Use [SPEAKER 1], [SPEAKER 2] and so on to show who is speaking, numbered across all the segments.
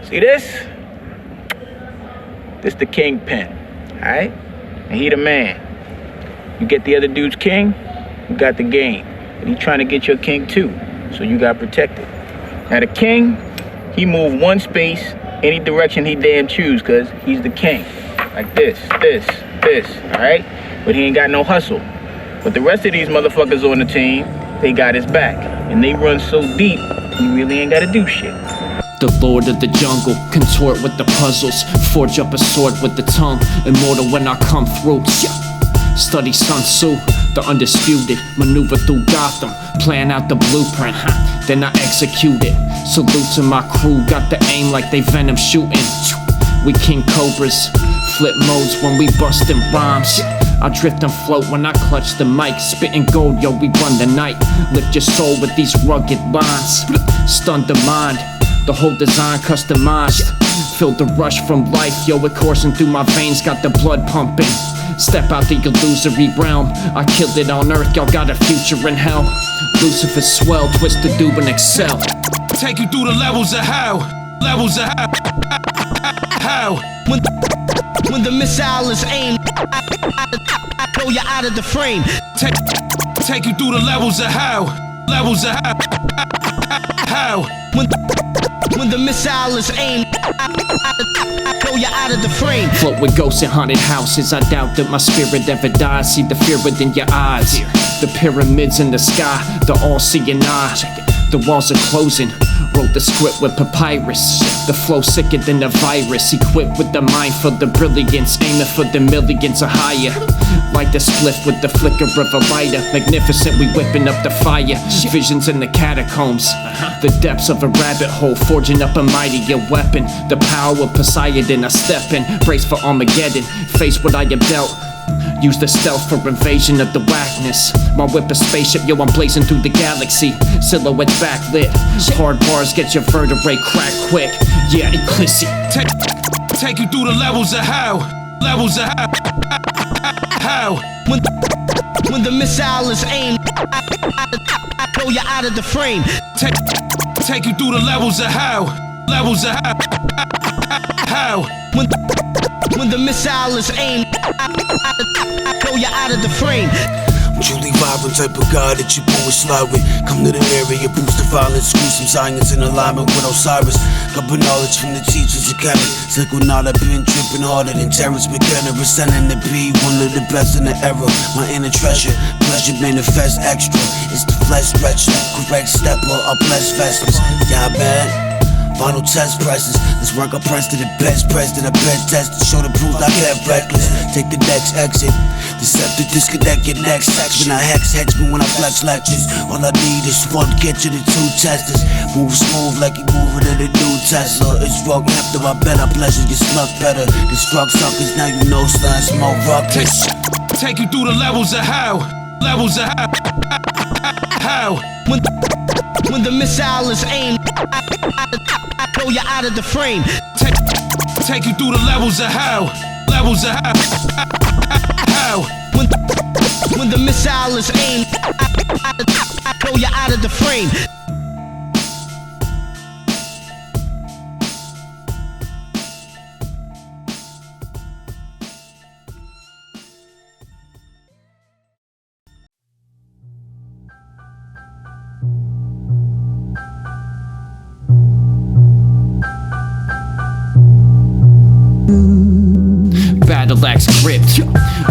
[SPEAKER 1] See this? This the kingpin, alright? And he the man. You get the other dude's king, you got the game. And he trying to get your king too, so you got protected. Now the king, he move one space, any direction he damn choose, cause he's the king. Like this, alright? But he ain't got no hustle. But the rest of these motherfuckers on the team, they got his back. And they run so deep, he really ain't gotta do shit.
[SPEAKER 2] The lord of the jungle, contort with the puzzles, forge up a sword with the tongue, immortal when I come through. Study Sun Tzu, the undisputed, maneuver through Gotham, plan out the blueprint, then I execute it. Salute to my crew, got the aim like they venom shooting. We king cobras, flip modes when we bustin' rhymes. I drift and float when I clutch the mic, spitting gold, yo, we run the night. Lift your soul with these rugged lines, stun the mind. The whole design customized. Feel the rush from life, yo, it coursing through my veins, got the blood pumping. Step out the illusory realm, I killed it on earth, y'all got a future in hell. Lucifer swell, twist the dube and excel.
[SPEAKER 3] Take you through the levels of hell, levels of hell. How? When the missile is aimed, I blow you out of the frame. Take you through the levels of hell, levels of hell. How? When the missile is aimed, I blow you out of the frame.
[SPEAKER 2] Float with ghosts in haunted houses, I doubt that my spirit ever dies. See the fear within your eyes, the pyramids in the sky, the all-seeing eye. The walls are closing, wrote the script with papyrus. The flow sicker than a virus, equipped with the mind for the brilliance, aiming for the millions or higher. Like the spliff with the flicker of a lighter, magnificent, we whipping up the fire. Visions in the catacombs, the depths of a rabbit hole, forging up a mightier weapon. The power of Poseidon, I step in, brace for Armageddon, face what I have dealt. Use the stealth for invasion of the whackness. My whip a spaceship, yo, I'm blazing through the galaxy. Silhouettes backlit, hard bars get your vertebrae cracked quick. Yeah, Eclyse.
[SPEAKER 3] Take you through the levels of hell, levels of hell. How? When the missile is aimed, I blow you out of the frame. Take you through the levels of hell, levels of hell. How? When the missile is aimed, I blow you out of the frame.
[SPEAKER 4] I'm truly vibrant type of guy that you always slide with. Come to the area, boost the violence, screw some science in alignment with Osiris. Couple knowledge from the teachers of Kevin. Circle now, I've been tripping harder than Terrence McKenna. Ascending to be one of the best in the era. My inner treasure, pleasure manifest extra. It's the flesh stretcher, correct stepper, I bless festivals. Yeah, man. Final test presses. This work I press to the best press that I bed test to show the proof I get reckless. Take the next exit. Deceptive disconnect your next section. I hex me when I flex lectures. All I need is one get to the two testers. Move smooth like you moving in a new Tesla. It's rock after I bet I pleasure get sluck better. Destruct suckers, now you know signs more ruckus.
[SPEAKER 3] Take you through the levels of hell, levels of hell. How? When the missile is aimed, I blow you out of the frame. Take you through the levels of hell, levels of hell. How? When the missile is aimed, I blow you out of the frame.
[SPEAKER 2] Battle axe gripped.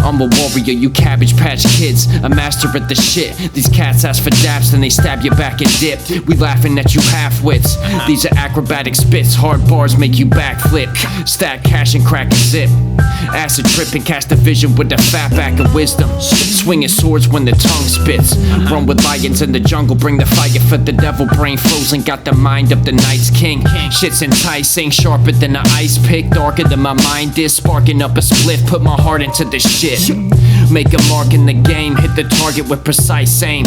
[SPEAKER 2] I'm a warrior, you Cabbage Patch Kids, a master at the shit. These cats ask for daps, then they stab you back and dip. We laughing at you half-wits. These are acrobatic spits, hard bars make you backflip. Stack cash and crack a zip. Acid trip and cast a vision with a fat back of wisdom. Swinging swords when the tongue spits. Run with lions in the jungle, bring the fire for the devil. Brain frozen, got the mind of the night's king. Shit's enticing, sharper than an ice pick, darker than my mind is. Sparking up a split, put my heart into this shit. Make a mark in the game, hit the target with precise aim.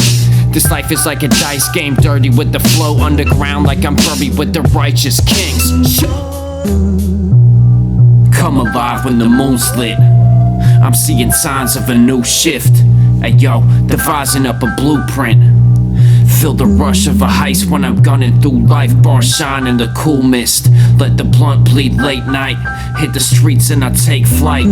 [SPEAKER 2] This life is like a dice game, dirty with the flow, underground like I'm buried with the righteous kings. Come alive when the moon's lit. I'm seeing signs of a new shift. Hey yo, devising up a blueprint. Feel the rush of a heist when I'm gunning through life. Bars shine in the cool mist. Let the blunt bleed late night. Hit the streets and I take flight.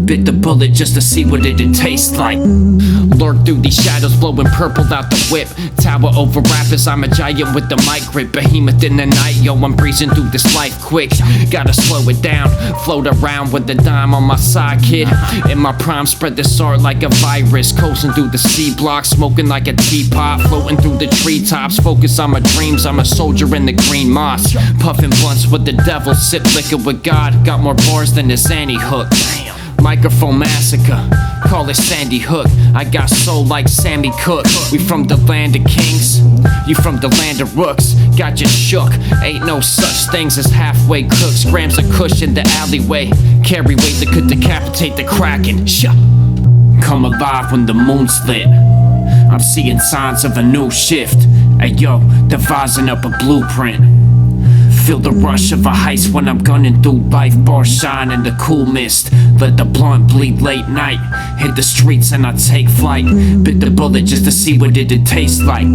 [SPEAKER 2] Bit the bullet just to see what it'd taste like. Lurk through these shadows, blowing purple out the whip. Tower over rappers, I'm a giant with the mic grip. Behemoth in the night, yo, I'm breezing through this life quick. Gotta slow it down, float around with the dime on my side, kid. In my prime, spread this art like a virus. Coasting through the C block, smoking like a teapot. Floating through the treetops, focus on my dreams. I'm a soldier in the green moss. Puffing blunts with the devil, sip liquor with God. Got more bars than this Annie Hook. Microphone massacre, call it Sandy Hook. I got soul like Sammy Cook. We from the land of kings, you from the land of rooks. Got you shook, ain't no such things as halfway cooks. Grams of kush in the alleyway, carry weight that could decapitate the Kraken. Come alive when the moon's lit. I'm seeing signs of a new shift. Ayo, devising up a blueprint. Feel the rush of a heist when I'm gunning through life. Bars shine in the cool mist. Let the blunt bleed late night. Hit the streets and I take flight. Bit the bullet just to see what it'd taste like.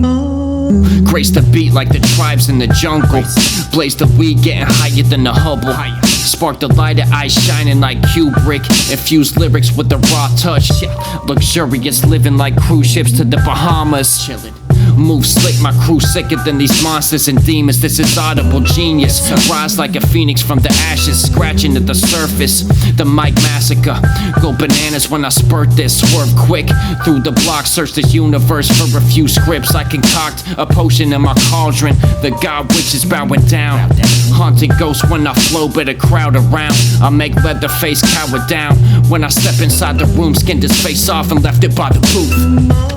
[SPEAKER 2] Grace the beat like the tribes in the jungle. Blaze the weed getting higher than the Hubble. Spark the lighter, eyes shining like Kubrick. Infuse lyrics with the raw touch. Luxurious living like cruise ships to the Bahamas. Chillin'. Move slick, my crew sicker than these monsters and demons. This is audible genius. Rise like a phoenix from the ashes, scratching at the surface. The mic massacre, go bananas when I spurt this. Swerve quick through the block, search this universe for a few scripts. I concoct a potion in my cauldron. The god witch is bowing down. Haunted ghost when I flow, but a crowd around. I make Leatherface cower down. When I step inside the room, skinned his face off and left it by the booth.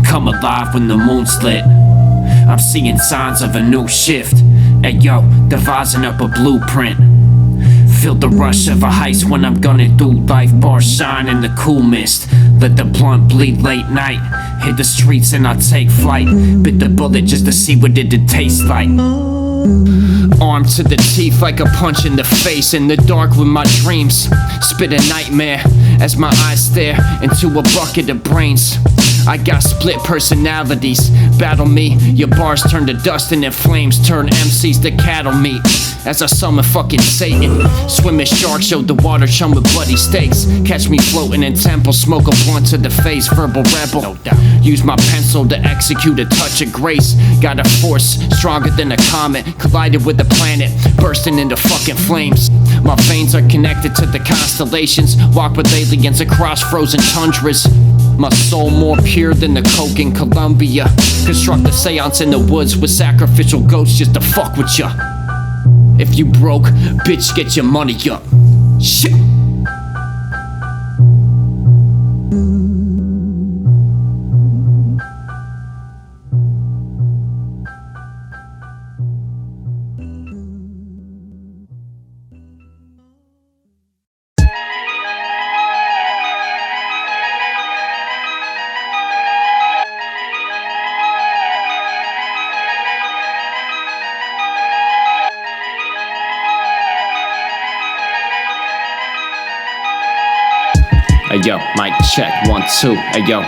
[SPEAKER 2] Come alive when the moon's lit. I'm seeing signs of a new shift. Ayo, devising up a blueprint. Feel the rush of a heist when I'm gunning through life. Bars shine in the cool mist. Let the blunt bleed late night. Hit the streets and I take flight. Bit the bullet just to see what it'd taste like. Armed to the teeth like a punch in the face. In the dark with my dreams, spit a nightmare as my eyes stare into a bucket of brains. I got split personalities, battle me. Your bars turn to dust and in flames turn MCs to cattle meat. As I summon fucking Satan, swimming sharks showed the water chum with bloody stakes. Catch me floating in temple, smoke a blunt to the face, verbal rebel. No doubt. Use my pencil to execute a touch of grace. Got a force stronger than a comet, collided with the planet, bursting into fucking flames. My veins are connected to the constellations, walk with aliens across frozen tundras. My soul more pure than the coke in Colombia. Construct a seance in the woods with sacrificial goats just to fuck with ya. If you broke, bitch, get your money up. Shit. Ayo, mic check, 1, 2, ayo.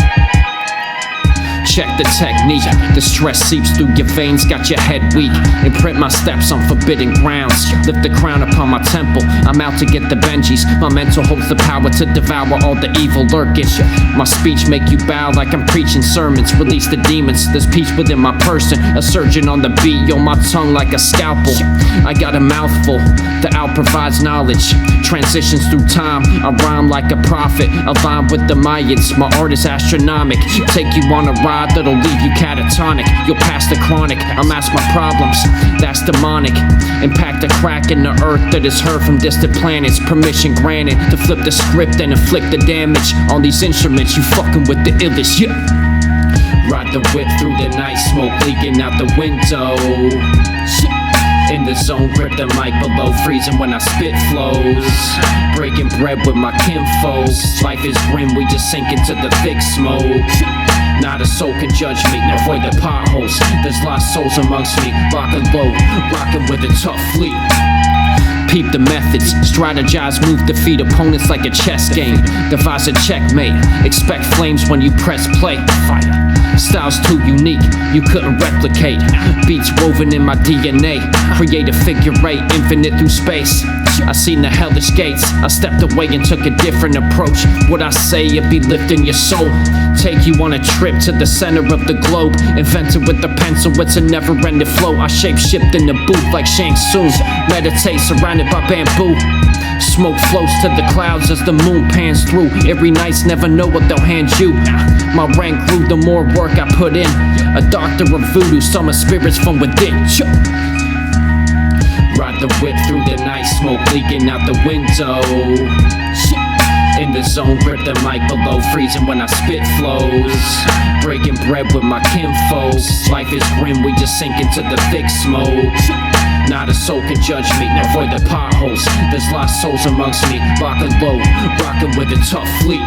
[SPEAKER 2] Check the technique, the stress seeps through your veins, got your head weak. Imprint my steps on forbidden grounds, lift the crown upon my temple. I'm out to get the Benjis, my mental holds the power to devour all the evil lurking. My speech make you bow like I'm preaching sermons, release the demons, there's peace within my person. A surgeon on the beat, yo, my tongue like a scalpel. I got a mouthful, the out provides knowledge. Transitions through time, I rhyme like a prophet. Aligned with the Mayans, my art is astronomic. Take you on a ride that'll leave you catatonic. You'll pass the chronic, unmask my problems, that's demonic. Impact a crack in the earth that is heard from distant planets. Permission granted to flip the script and inflict the damage on these instruments. You fucking with the illest, yeah. Ride the whip through the night, smoke leaking out the window. In the zone, grip the mic below, freezing when I spit flows. Breaking bread with my kinfolks. Life is grim, we just sink into the thick smoke. Not a soul can judge me, avoid the potholes. There's lost souls amongst me, rockin' low, rockin' with a tough fleet. Peep the methods, strategize, move, defeat opponents like a chess game. Devise a checkmate, expect flames when you press play. Fire. Styles too unique, you couldn't replicate. Beats woven in my DNA, create a figure eight, infinite through space. I seen the hellish gates, I stepped away and took a different approach. What I say, it be lifting your soul. Take you on a trip to the center of the globe. Invented with the pencil, it's a never-ending flow. I shape-shift in the booth like Shang Tsung. Meditate surrounded by bamboo. Smoke floats to the clouds as the moon pans through. Every night's never know what they'll hand you. My rank grew the more work I put in. A doctor of voodoo, summon spirits from within. Ride the whip through the night, smoke leaking out the window. In the zone, grip the mic below, freezing when I spit flows. Breaking bread with my kinfolk. Life is grim, we just sink into the thick smoke. Not a soul can judge me, avoid the potholes. There's lost souls amongst me, rockin' low, rockin' with a tough fleet.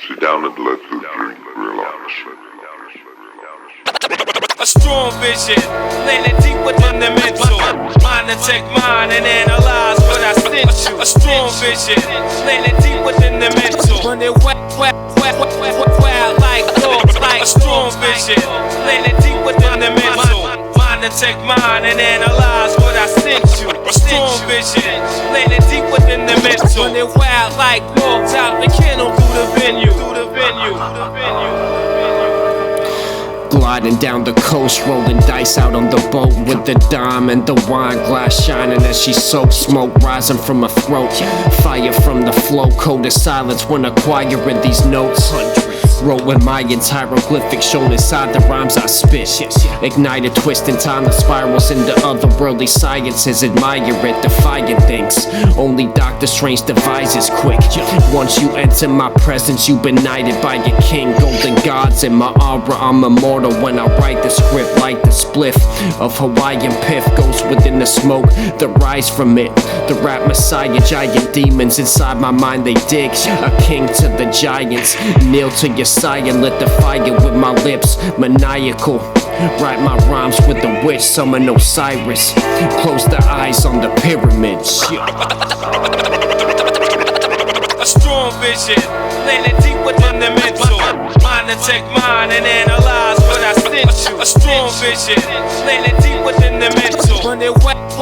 [SPEAKER 5] Sit down and let the drink relax.
[SPEAKER 3] A strong vision, landing deep within the mental. Mind to take mine and analyze what I sent you. A strong vision, landing deep within the mental. Running wild like dogs, like a strong vision, landing deep within the mental. Mind to take mine and analyze what I sent you. A strong vision, landing deep within the mental. Running wild like dogs out the kennel through the venue.
[SPEAKER 2] Gliding down the coast, rolling dice out on the boat with the dime and the wine glass shining as she soaks. Smoke rising from her throat, fire from the flow. Cold as silence when acquiring these notes. Wrote with my entire hieroglyphics shown inside the rhymes I spit. Ignited, twisting time, the spirals into otherworldly sciences. Admire it, defying things only Doctor Strange devises quick. Once you enter my presence, you been knighted by your king. Golden gods in my aura, I'm immortal when I write the script. Like the spliff of Hawaiian piff goes within the smoke that rise from it. The rap messiah, giant demons inside my mind they dig. A king to the giants, kneel to your sire, lit the fire with my lips, maniacal. Write my rhymes with the witch, summon Osiris. Close the eyes on the pyramids.
[SPEAKER 3] A strong vision, landing deep within the mental. Mind to take mine and analyze what I sent you. A strong vision, landing deep within the mental. Running wild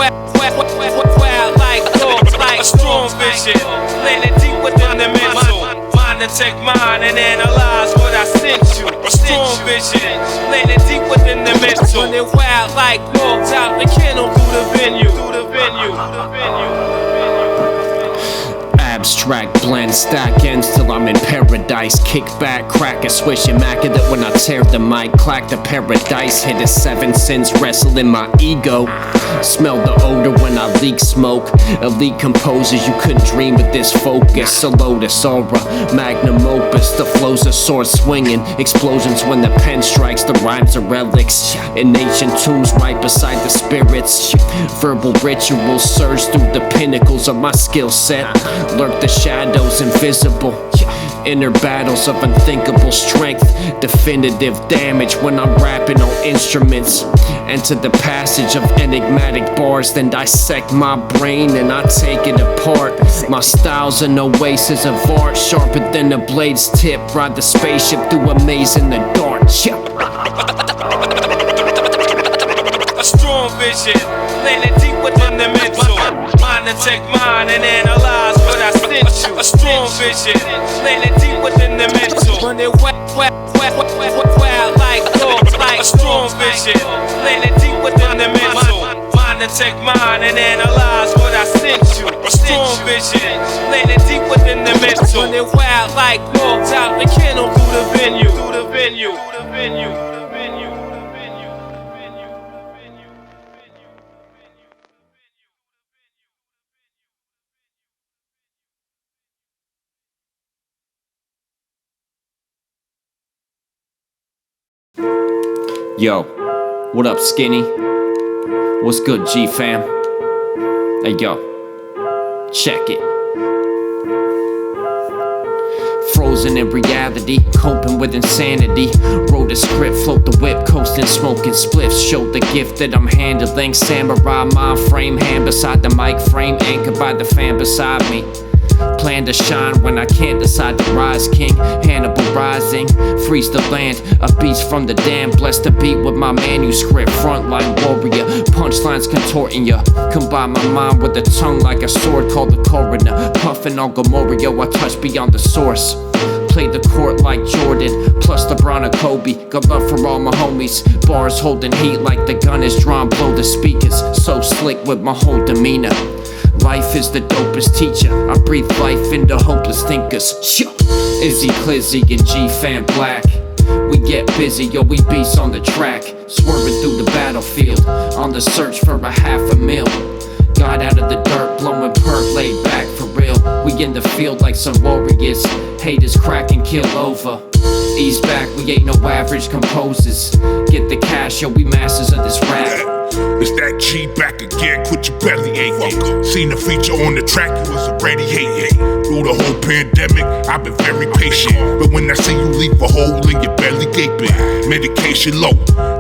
[SPEAKER 3] like dogs, like a strong vision, landing deep within the mental. Mind to take mine and analyze what I sent you. A strong vision, landing deep within the mental. Running wild like dogs out the kennel through the venue.
[SPEAKER 2] Abstract blend, stack ends till I'm in paradise. Kick back, crack a swish, immaculate when I tear the mic. Clack the paradise, hit a 7 cents, wrestle in my ego. Smell the odor when I leak smoke. Elite composers, you couldn't dream of this focus. Soloist aura, magnum opus. The flows are sword swinging. Explosions when the pen strikes, the rhymes are relics. In ancient tombs right beside the spirits. Verbal rituals surge through the pinnacles of my skill set. Lurk the shadows invisible. Inner battles of unthinkable strength. Definitive damage when I'm rapping on instruments. Enter the passage of enigmatic bars, then dissect my brain and I take it apart. My style's an oasis of art, sharper than a blade's tip. Ride the spaceship through a maze in the dark.
[SPEAKER 3] A strong vision, landing deep within the mental. Mind to take mine and analyze what I sent you. A strong vision, landing deep within the mental. Running wild like dogs, like a strong vision, landing deep within the mental. Mind to take mine and analyze what I sent you. A strong vision, landing deep within the mental. Running wild like dogs out the kennel through the venue.
[SPEAKER 2] Yo, What up, Skinny? What's good, G-fam? Hey, yo. Check it. Frozen in reality, coping with insanity. Wrote a script, float the whip, coasting, smoking spliffs. Showed the gift that I'm handling. Samurai mind frame, hand beside the mic frame, anchored by the fan beside me. Plan to shine when I can't decide to rise, king. Hannibal rising, freeze the land. A beast from the dam, blessed to beat with my manuscript. Frontline warrior, punchlines contorting ya. Combine my mind with a tongue like a sword called the coroner. Puffin' on Gomorrah, I touch beyond the source. Play the court like Jordan, plus LeBron and Kobe. Got love for all my homies. Bars holding heat like the gun is drawn, blow the speakers. So slick with my whole demeanor. Life is the dopest teacher. I breathe life into hopeless thinkers. Is Eclyse and G-Fam Black. We get busy, yo, we beasts on the track. Swerving through the battlefield, on the search for a $500,000. Got out of the dirt, blowing perk, laid back for real. We in the field like some warriors. Haters crack and kill over. Ease back, we ain't no average composers. Get the cash, yo, we masters of this rap.
[SPEAKER 6] It's that G back again, quit your belly aching. Seen the feature on the track, you was already hating. Through the whole pandemic, I've been very patient. But when I see you leave a hole in your belly gaping, medication low,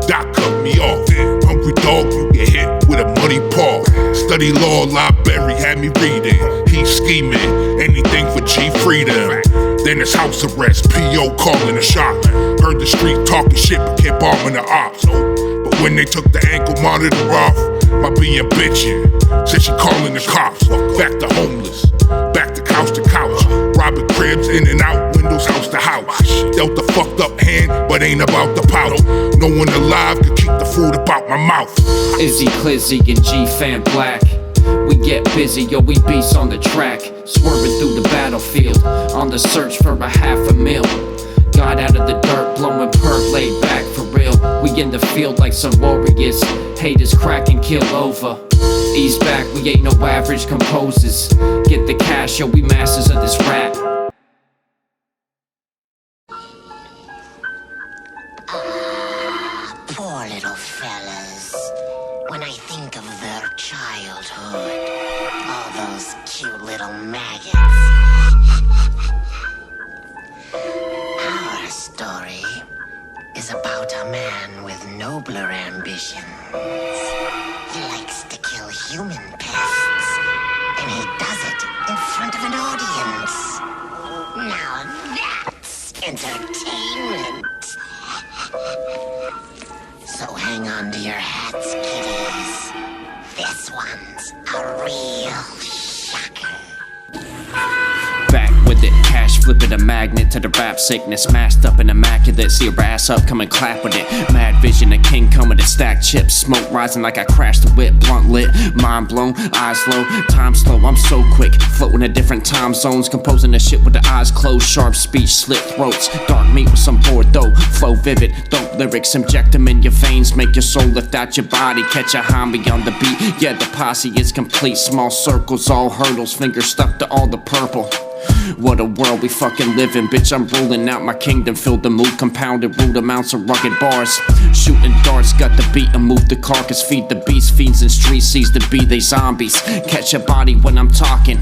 [SPEAKER 6] doc cut me off. Hungry dog, you get hit with a muddy paw. Study law, library had me reading. He's scheming, anything for G freedom. Then it's house arrest, P.O. calling a shot. Heard the street talking shit, but kept bombing the ops. But when they took the ankle monitor off, my being bitchin', said she calling the cops. Back to homeless, back to couch, robbing cribs in and out, windows house to house. Dealt the fucked up hand, but ain't about the pout. No one alive could keep the food about my mouth.
[SPEAKER 2] Is Eclyse and G-Fam Black. We get busy, yo, we beasts on the track. Swerving through the battlefield, on the search for a $500,000. Got out of the dirt, blowing perk, laid back for real. We in the field like some warriors. Haters crack and kill over. Ease back, we ain't no average composers. Get the cash, yo, we masters of this rap.
[SPEAKER 7] Poor little fellas. When I think of their childhood, all those cute little maggots. Our story is about a man with nobler ambitions. He likes to kill human pests, and he does it in front of an audience. Now that's entertainment. So hang on to your hats, kiddies. This one's a real shocker.
[SPEAKER 2] Back with it, cash flipping a magnet to the rap sickness. Masked up and immaculate, see your ass up, come and clap with it. Mad vision, a king coming to stack chips. Smoke rising like I crashed the whip, blunt lit. Mind blown, eyes low, time slow, I'm so quick. Floating to different time zones, composing the shit with the eyes closed. Sharp speech, slit throats, dark meat with some Bordeaux. Flow vivid, dope lyrics, inject them in your veins. Make your soul lift out your body, catch a homie on the beat. Yeah, the posse is complete, small circles, all hurdles. Fingers stuck to all the purple. What a world we fucking live in, bitch. I'm ruling out my kingdom. Filled the mood, compounded rude amounts of rugged bars. Shooting darts, got the beat and move the carcass. Feed the beast, fiends in streets, seize the bee, they zombies. Catch a body when I'm talking.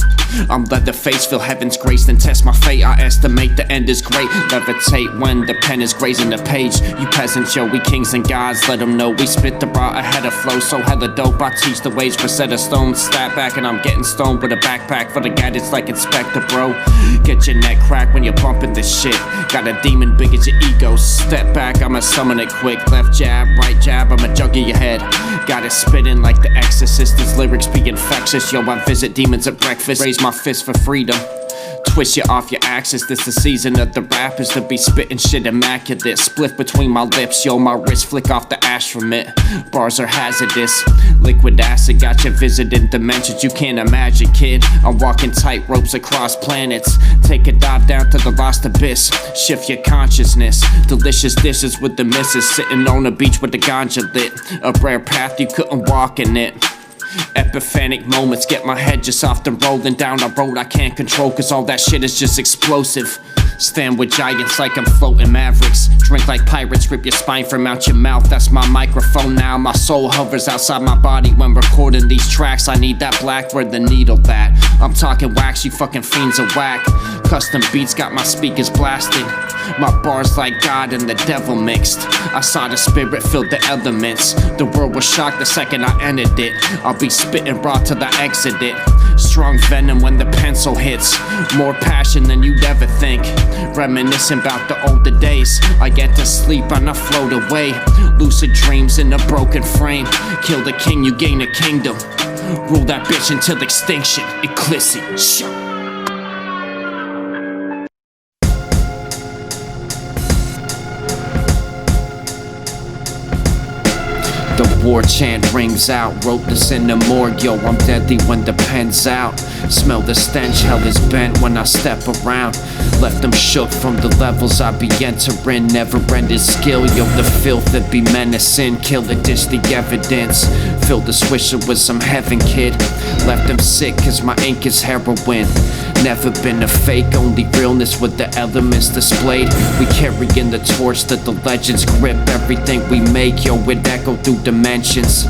[SPEAKER 2] I'm Leatherface, feel heaven's grace, then test my fate. I estimate the end is great. Levitate when the pen is grazing the page. You peasants, yo, we kings and gods. Let them know we spit the raw ahead of flow. So hella dope, I teach the ways for set of stones. Stat back and I'm getting stoned with a backpack for the guidance like Inspector, bro. Get your neck cracked when you're bumping this shit. Got a demon big as your ego. Step back, I'ma summon it quick. Left jab, right jab, I'ma jug in your head. Got it spitting like the Exorcist. These lyrics be infectious. Yo, I visit demons at breakfast. Raise my fist for freedom. Twist you off your axis. This the season of the rappers to be spitting shit immaculate. Split between my lips, yo, my wrist flick off the ash from it. Bars are hazardous. Liquid acid got you visiting dimensions you can't imagine, kid. I'm walking tight ropes across planets. Take a dive down to the lost abyss. Shift your consciousness. Delicious dishes with the missus. Sitting on the beach with the ganja lit. A rare path you couldn't walk in it. Epiphanic moments, get my head just off the rolling down a road I can't control, cause all that shit is just explosive. Stand with giants like I'm floating mavericks. Drink like pirates, rip your spine from out your mouth. That's my microphone now. My soul hovers outside my body when recording these tracks. I need that black, where the needle that. I'm talking wax, you fucking fiends are whack. Custom beats got my speakers blasted. My bars like God and the devil mixed. I saw the spirit fill the elements. The world was shocked the second I entered it. I'll be spitting raw till I exit it. Strong venom when the pencil hits. More passion than you'd ever think. Reminiscing about the older days. I get to sleep and I float away. Lucid dreams in a broken frame. Kill the king, you gain a kingdom. Rule that bitch until extinction. Eclyse. The war chant rings out. Wrote this in the morgue. Yo, I'm deadly when the pen's out. Smell the stench, hell is bent when I step around. Left them shook from the levels I be entering. Never-ended skill, yo, the filth that be menacing. Kill the dish, the evidence. Fill the swisher with some heaven, kid. Left them sick cause my ink is heroin. Never been a fake, only realness with the elements displayed. We carrying the torch that the legends grip. Everything we make, yo, it echo through dimensions.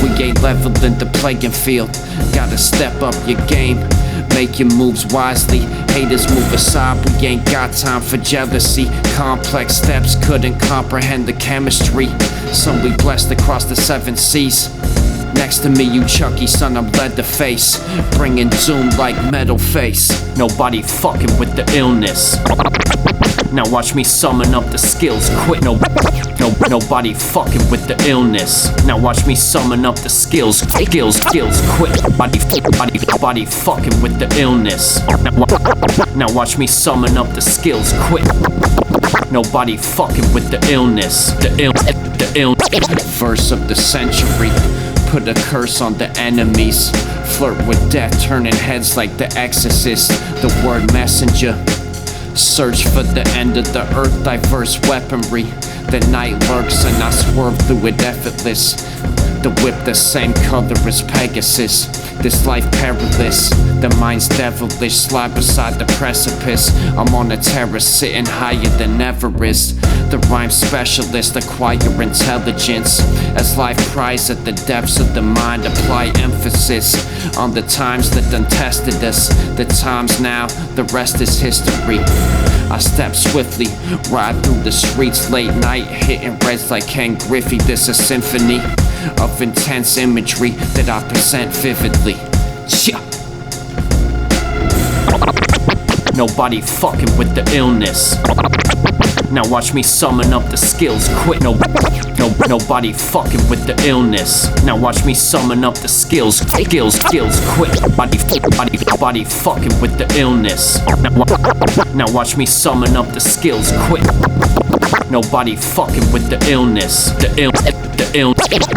[SPEAKER 2] We ain't leveling the playing field. Gotta step up your game, make your moves wisely. Haters move aside, we ain't got time for jealousy. Complex steps couldn't comprehend the chemistry. Some we blessed across the 7 seas. Next to me, you Chucky, son, I'm Leatherface. Bringing doom like metal face. Nobody fucking with the illness. Now watch me summon up the skills quick. Nobody fucking with the illness. Now watch me summon up the skills quick. Body fucking with the illness. Now watch me summon up the skills quick. Nobody fucking with the illness. The illness. Verse of the century. Put a curse on the enemies. Flirt with death, turning heads like the exorcist. The word messenger. Search for the end of the earth, diverse weaponry. The night lurks and I swerve through it effortless. The whip the same color as Pegasus. This life perilous, the mind's devilish. Slide beside the precipice. I'm on a terrace sitting higher than Everest. The rhyme specialist, acquire intelligence. As life pries at the depths of the mind, apply emphasis on the times that done tested us. The times now, the rest is history. I step swiftly, ride through the streets late night, hitting reds like Ken Griffey. This a symphony of intense imagery that I present vividly. Nobody fucking with the illness. Now watch me summon up the skills quick. Nobody fucking with the illness. Now watch me summon up the skills quick. Body fucking with the illness. Now watch me summon up the skills quick. Nobody fucking with the illness. The illness.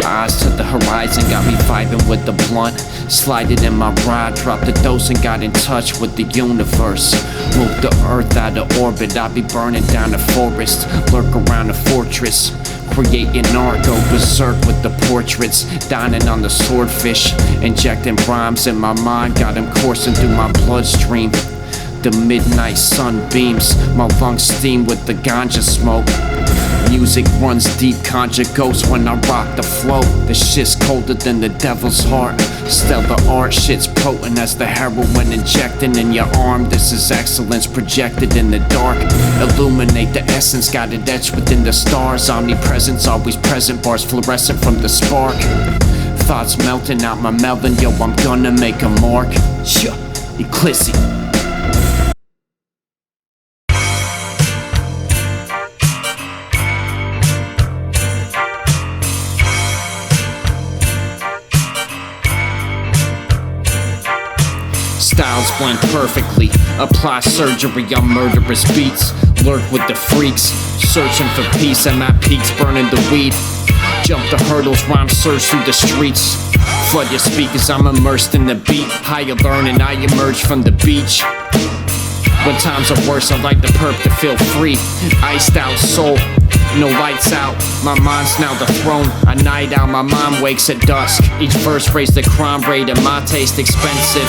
[SPEAKER 2] Eyes to the horizon got me vibing with the blunt. Slide it in my ride, dropped the dose and got in touch with the universe. Moved the earth out of orbit, I be burning down the forest. Lurk around the fortress, creating art, go berserk with the portraits. Dining on the swordfish, injecting rhymes in my mind. Got them coursing through my bloodstream. The midnight sun beams, my lungs steam with the ganja smoke. Music runs deep, conjure ghosts when I rock the flow. This shit's colder than the devil's heart. Stellar art, shit's potent as the heroin injecting in your arm. This is excellence projected in the dark. Illuminate the essence, got it etched within the stars. Omnipresence, always present, bars fluorescent from the spark. Thoughts melting out my melon, yo, I'm gonna make a mark. Eclyse. Styles blend perfectly, apply surgery on murderous beats. Lurk with the freaks, searching for peace. I'm at peaks, burning the weed. Jump the hurdles, rhyme surge through the streets. Flood your speakers, I'm immersed in the beat. Higher learning, I emerge from the beach. When times are worse, I like the perp to feel free. Iced out soul, no lights out. My mind's now the throne. A night out, my mind wakes at dusk. Each verse raised the crime rate and my taste expensive.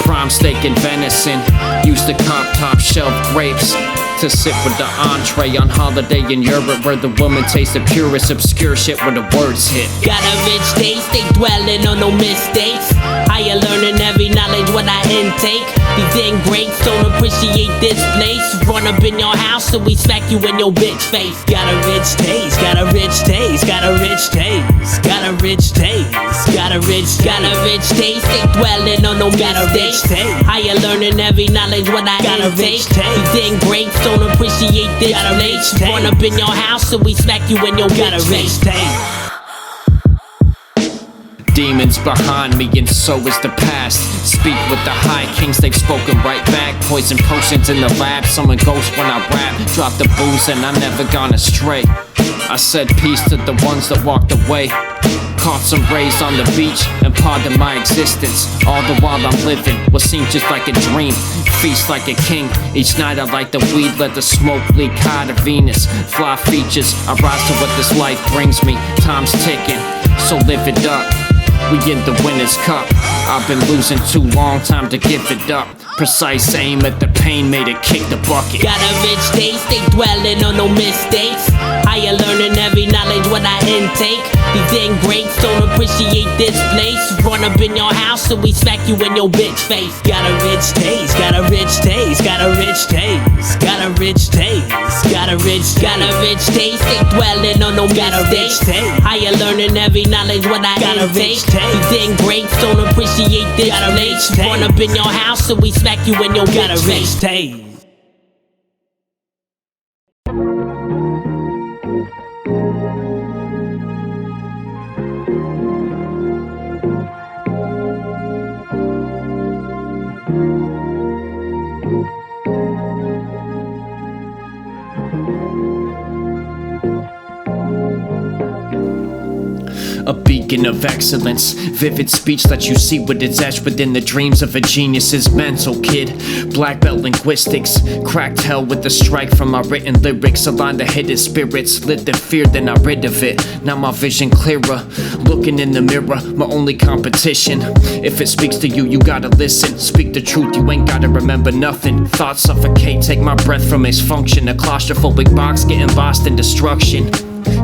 [SPEAKER 2] prime steak and venison. Used to cop top shelf grapes to sit with the entree on holiday in Europe, where the woman tastes the purest obscure shit where the words hit.
[SPEAKER 8] Got a rich taste, they dwelling on no mistakes. Higher learning every knowledge what I intake. These ingrates don't appreciate this place. Run up in your house so we smack you in your bitch face. Got a rich taste, got a rich taste, got a rich taste, got a rich taste, got a rich taste. They dwelling on no mistakes. Higher learning every knowledge what I intake. These ingrates don't appreciate this place. Run up in your house so we smack you in your bitch face.
[SPEAKER 2] Demons behind me and so is the past. Speak with the high kings, they've spoken right back. Poison potions in the lab, summon ghosts when I rap. Drop the booze and I never gone astray. I said peace to the ones that walked away. Caught some rays on the beach and pardoned my existence. All the while I'm living what seems just like a dream. Feast like a king. Each night I light the weed, let the smoke leak high to Venus. Fly features, I rise to what this life brings me. Time's ticking, so live it up. We in the winner's cup. I've been losing too long, time to give it up. Precise aim at the pain made it kick the bucket.
[SPEAKER 8] Got a rich taste, they dwelling on no mistakes. Higher learning every knowledge what I intake. These ingrates don't appreciate this place. Run up in your house so we smack you in your bitch face. Got a rich taste, got a rich taste, got a rich taste, got a rich taste, got a rich taste. They dwelling on no mistakes. Higher learning every knowledge what I intake. These ingrates don't appreciate this place. Run up in your house so we smack you in your bitch face.
[SPEAKER 2] A beacon of excellence, vivid speech that you see what it's etched within the dreams of a genius's mental kid. Black belt linguistics, cracked hell with the strike from my written lyrics. Aligned the hidden spirits, lit the fear, then I rid of it. Now my vision clearer, looking in the mirror, my only competition. If it speaks to you, you gotta listen. Speak the truth, you ain't gotta remember nothing. Thoughts suffocate, take my breath from its function. A claustrophobic box getting lost in destruction.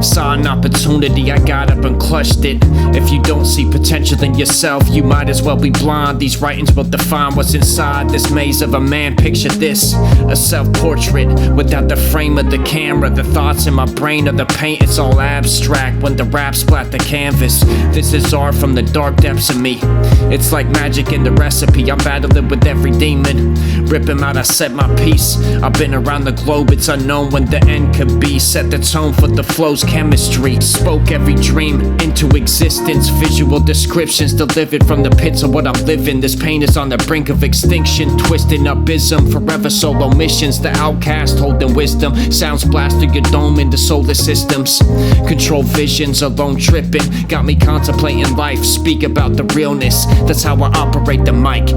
[SPEAKER 2] Saw an opportunity, I got up and clutched it. If you don't see potential in yourself, you might as well be blind. These writings will define what's inside this maze of a man. Picture this, a self-portrait without the frame of the camera. The thoughts in my brain are the paint, it's all abstract. When the rap splat the canvas, this is art from the dark depths of me. It's like magic in the recipe, I'm battling with every demon. Rip him out, I set my piece. I've been around the globe, it's unknown when the end could be. Set the tone for the flow's chemistry. Spoke every dream into existence. Visual descriptions delivered from the pits of what I'm living. This pain is on the brink of extinction. Twisting up ism, forever solo missions. The outcast holding wisdom. Sounds blast through your dome into solar systems. Control visions, alone tripping. Got me contemplating life. Speak about the realness. That's how I operate the mic.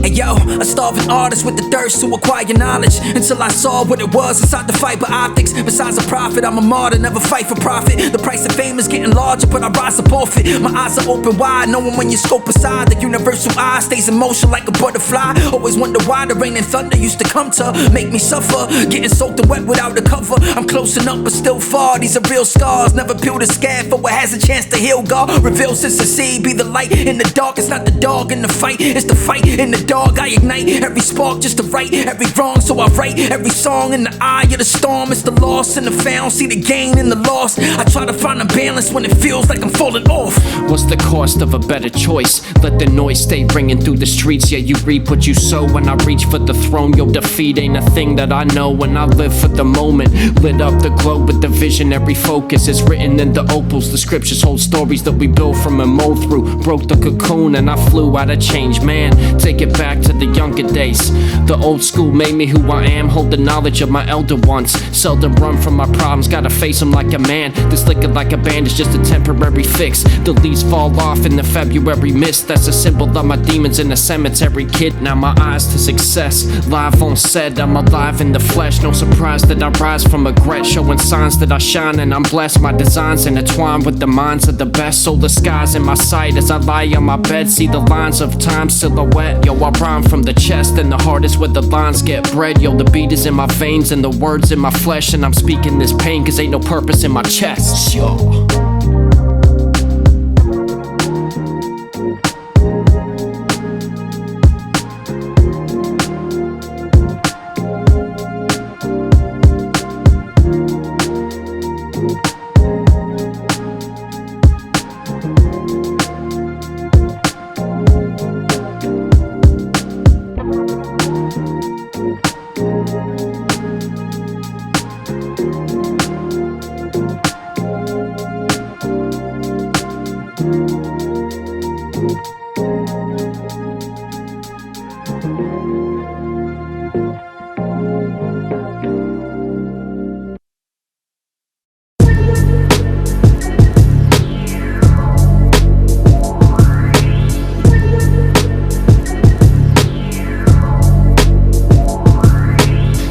[SPEAKER 9] Hey yo, a starving artist with the thirst to acquire knowledge. Until I saw what it was inside the fiber optics. Besides a prophet, I'm a martyr, never fight for profit. The price of fame is getting larger, but I rise above it. My eyes are open wide, knowing when you scope aside. The universal eye stays in motion like a butterfly. Always wonder why the rain and thunder used to come to make me suffer. Getting soaked and wet without a cover. I'm close enough but still far. These are real scars. Never peeled a scab for what has a chance to heal. God reveals since the seed. Be the light in the dark. It's not the dog in the fight, it's the fight in the dog. I ignite every spark just to right every wrong. So I write every song in the eye of the storm. It's the lost and the found. See the gain in the loss. I try to find a balance when it feels like I'm falling off.
[SPEAKER 2] What's the cost of a better choice? Let the noise stay ringing through the streets. Yeah, you reap what you sow. When I reach for the throne, your defeat ain't a thing that I know. When I live for the moment, lit up the globe with the visionary focus. It's written in the opals. The scriptures hold stories that we built from and mold through. Broke the cocoon and I flew out of change. Man, take it back to the younger days. The old school made me who I am. Hold the knowledge of my elder ones. Seldom run from my problems, gotta face them like a man. man. This liquor like a band is just a temporary fix. The leaves fall off in the February mist. That's a symbol of my demons in the cemetery, kid. Now my eyes to success, live on set, I'm alive in the flesh. No surprise that I rise from regret, showing signs that I shine and I'm blessed. My designs intertwine with the minds of the best. Solar skies in my sight as I lie on my bed. See the lines of time silhouette. Yo, I rhyme from the chest and the heart is where the lines get bred. Yo, the beat is in my veins and the words in my flesh, and I'm speaking this pain cause ain't no purpose in my chest. Yo.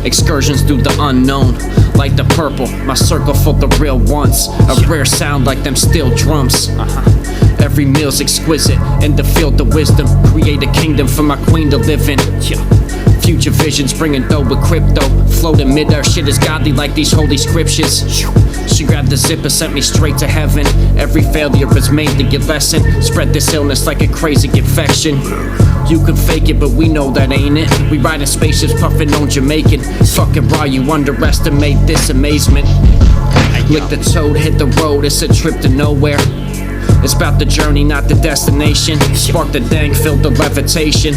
[SPEAKER 2] Excursions through the unknown, like the purple, my circle for the real ones. A rare sound like them steel drums. Every meal's exquisite in the field of wisdom. Create a kingdom for my queen to live in. Future visions bringing dough with crypto. Floating mid-air, shit is godly like these holy scriptures. She grabbed the zipper, sent me straight to heaven. Every failure is made to get lesson. Spread this illness like a crazy infection. You can fake it, but we know that ain't it. We riding spaceships, puffing on Jamaican. Fucking raw, you underestimate this amazement. Lick the toad, hit the road, it's a trip to nowhere. It's about the journey, not the destination. Spark the dank, feel the levitation.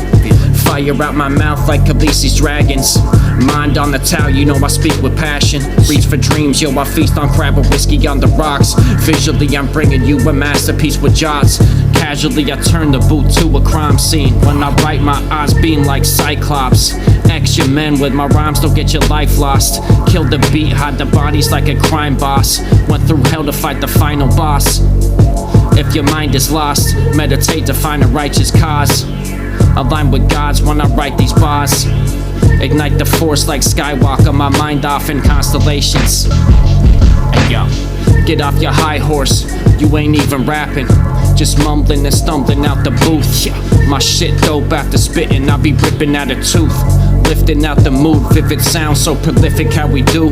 [SPEAKER 2] Fire out my mouth like Eclyse's dragons. Mind on the towel, you know I speak with passion. Reach for dreams, yo, I feast on crab and whiskey on the rocks. Visually, I'm bringing you a masterpiece with jots. Casually, I turn the boot to a crime scene. When I write, my eyes beam like Cyclops. X your men with my rhymes, don't get your life lost. Kill the beat, hide the bodies like a crime boss. Went through hell to fight the final boss. If your mind is lost, meditate to find a righteous cause. Align with gods when I write these bars. Ignite the force like Skywalker, my mind off in constellations. Hey yo, get off your high horse, you ain't even rapping. Just mumbling and stumbling out the booth. My shit dope after spitting, I be ripping out a tooth. Lifting out the mood, vivid sound so prolific how we do.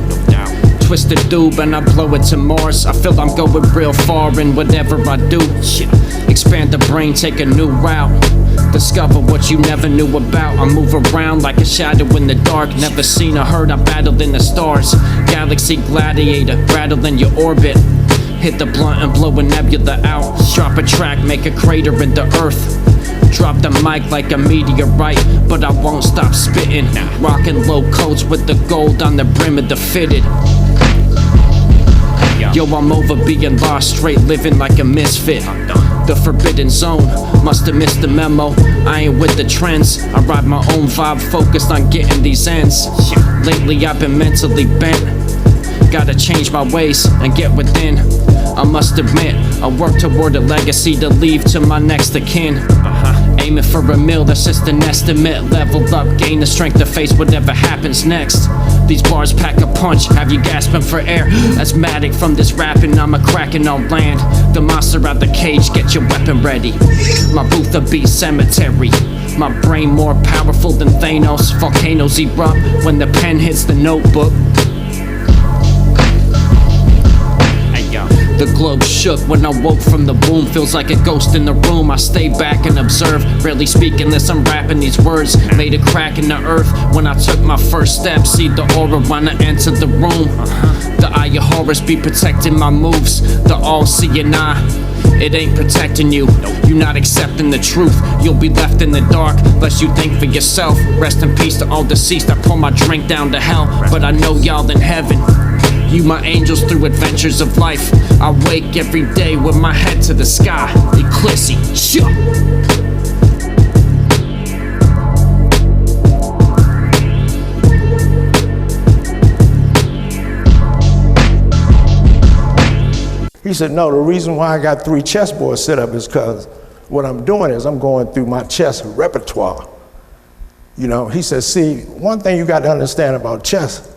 [SPEAKER 2] Twist the doob and I blow it to Mars. I feel I'm going real far in whatever I do. Expand the brain, take a new route. Discover what you never knew about. I move around like a shadow in the dark. Never seen or heard, I battled in the stars. Galaxy gladiator, rattling your orbit. Hit the blunt and blow a nebula out. Drop a track, make a crater in the earth. Drop the mic like a meteorite, but I won't stop spitting. Rocking low coats with the gold on the brim of the fitted. Yo, I'm over being lost, straight living like a misfit. The forbidden zone, must have missed the memo. I ain't with the trends, I ride my own vibe, focused on getting these ends. Lately I've been mentally bent. Gotta change my ways and get within. I must admit, I work toward a legacy to leave to my next of kin. Aiming for a meal, that's just an estimate. Level up, gain the strength to face whatever happens next. These bars pack a punch, have you gasping for air. Asthmatic from this rapping, I'm a cracking on land. The monster out the cage, get your weapon ready. My booth a beat cemetery. My brain more powerful than Thanos. Volcanoes erupt when the pen hits the notebook. The globe shook when I woke from the womb. Feels like a ghost in the room. I stay back and observe. Rarely speak unless I'm rapping these words. Made a crack in the earth when I took my first step. See the aura when I enter the room. The eye of Horus be protecting my moves. The all-seeing eye, it ain't protecting you. You not accepting the truth. You'll be left in the dark unless you think for yourself. Rest in peace to all deceased. I pour my drink down to hell, but I know y'all in heaven. You my angels through adventures of life. I wake every day with my head to the sky. Eclyse, sure.
[SPEAKER 10] He said, no, the reason why I got 3 chessboards set up is because what I'm doing is I'm going through my chess repertoire. You know, he said, see, one thing you got to understand about chess,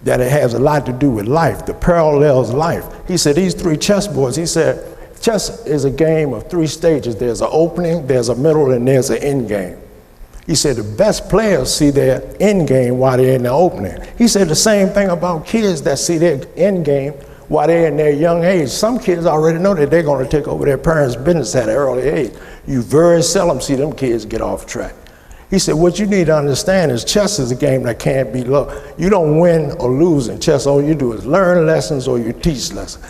[SPEAKER 10] that it has a lot to do with life, the parallels life. He said, these 3 chessboards, he said, chess is a game of 3 stages. There's an opening, there's a middle, and there's an end game. He said the best players see their end game while they're in the opening. He said the same thing about kids that see their end game while they're in their young age. Some kids already know that they're going to take over their parents' business at an early age. You very seldom see them kids get off track. He said what you need to understand is chess is a game that can't be lost. You don't win or lose in chess. All you do is learn lessons or you teach lessons.